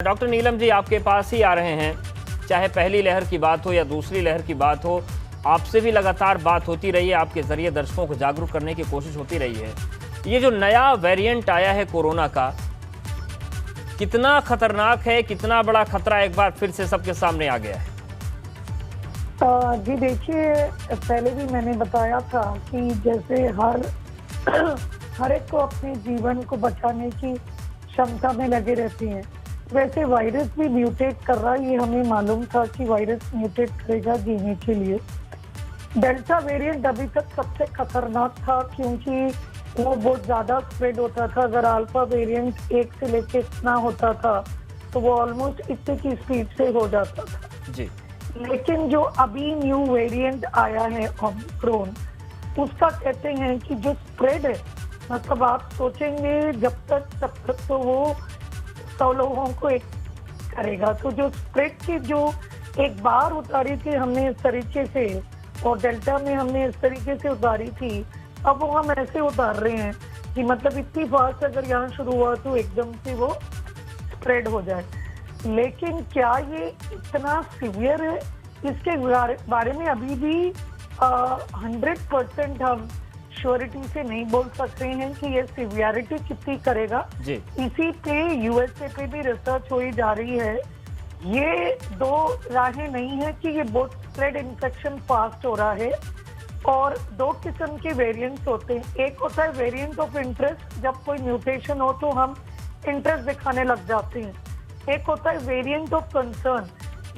Doctor Neelam ji आपके पास ही आ रहे हैं, चाहे पहली लहर की बात हो या दूसरी लहर की बात हो, आपसे भी लगातार बात होती रही है, आपके जरिए दर्शकों को जागरूक करने की कोशिश होती रही है। ये जो नया वेरिएंट आया है कोरोना का, कितना खतरनाक है, कितना बड़ा खतरा एक बार फिर से सबके सामने आ गया है? जी देखिए, पहले भी मैंने बताया था कि जैसे हर एक को अपने जीवन को बचाने की क्षमता में लगे रहते हैं, वैसे वायरस भी म्यूटेट कर रहा है। ये हमें मालूम था कि वायरस म्यूटेट करेगा जीने के लिए। डेल्टा वेरिएंट अभी तक सबसे खतरनाक था क्योंकि वो बहुत ज़्यादा स्प्रेड होता था। अगर अल्फा वेरिएंट 1 से लेके इतना होता था तो वो ऑलमोस्ट इतने की स्पीड से हो जाता था जी। लेकिन जो अभी न्यू वेरिएंट आया है ओमिक्रॉन, उसका कहते हैं कि जो स्प्रेड है, मतलब आप सोचेंगे जब तक तो वो 100 लोगों को एक करेगा। तो जो स्प्रेड की जो एक बार उतारी थी हमने इस तरीके से, और डेल्टा में हमने इस तरीके से उतारी थी, अब वो हम ऐसे उतार रहे हैं कि मतलब इतनी फास्ट अगर यहाँ शुरू हुआ तो एकदम से वो स्प्रेड हो जाए। लेकिन क्या ये इतना सीवियर है, इसके बारे में अभी भी 100% हम श्योरिटी से नहीं बोल सकते हैं कि ये सीवियरिटी कितनी करेगा जी। इसी पे यूएसए पे भी रिसर्च हो जा रही है। ये दो राहें नहीं है कि ये बहुत स्प्रेड इन्फेक्शन फास्ट हो रहा है, और दो किस्म के वेरिएंट्स होते हैं। एक होता है वेरिएंट ऑफ इंटरेस्ट, जब कोई म्यूटेशन हो तो हम इंटरेस्ट दिखाने लग जाते हैं। एक होता है वेरिएंट ऑफ कंसर्न,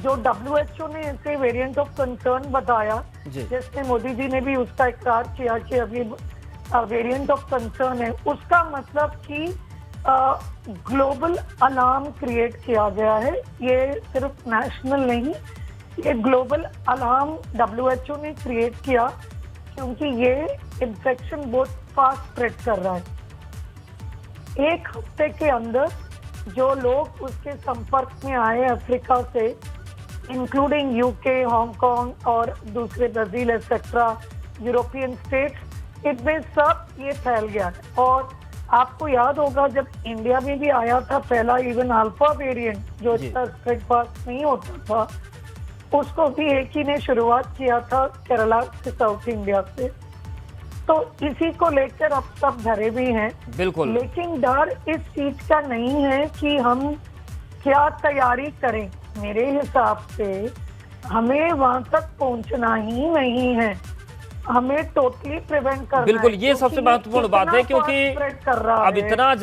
जो WHO ने इसे वेरिएंट ऑफ कंसर्न बताया, जिसमें मोदी जी ने भी उसका इकरार किया कि अभी वेरिएंट ऑफ कंसर्न है। उसका मतलब कि ग्लोबल अलार्म क्रिएट किया गया है। ये सिर्फ नेशनल नहीं, ये ग्लोबल अलार्म WHO ने क्रिएट किया क्योंकि ये इन्फेक्शन बहुत फास्ट स्प्रेड कर रहा है। एक हफ्ते के अंदर जो लोग उसके संपर्क में आए अफ्रीका से, इंक्लूडिंग यूके, हांगकांग और दूसरे ब्राजील एक्सेट्रा यूरोपियन स्टेट्स, इनमें सब ये फैल गया है। और आपको याद होगा जब इंडिया में भी आया था पहला इवन अल्फा वेरिएंट जो इतना स्प्रेड फास्ट नहीं होता था, उसको भी एक ही ने शुरुआत किया था केरला से, साउथ इंडिया से। तो इसी को लेकर अब सब डरे भी हैं। बिल्कुल। लेकिन डर इस चीज का नहीं है कि हम क्या तैयारी करें। मेरे हिसाब से हमें वहां तक पहुंचना ही नहीं है, हमें टोटली प्रिवेंट करना है। बिल्कुल, ये सबसे महत्वपूर्ण बात है क्योंकि कर रहा अब है। इतना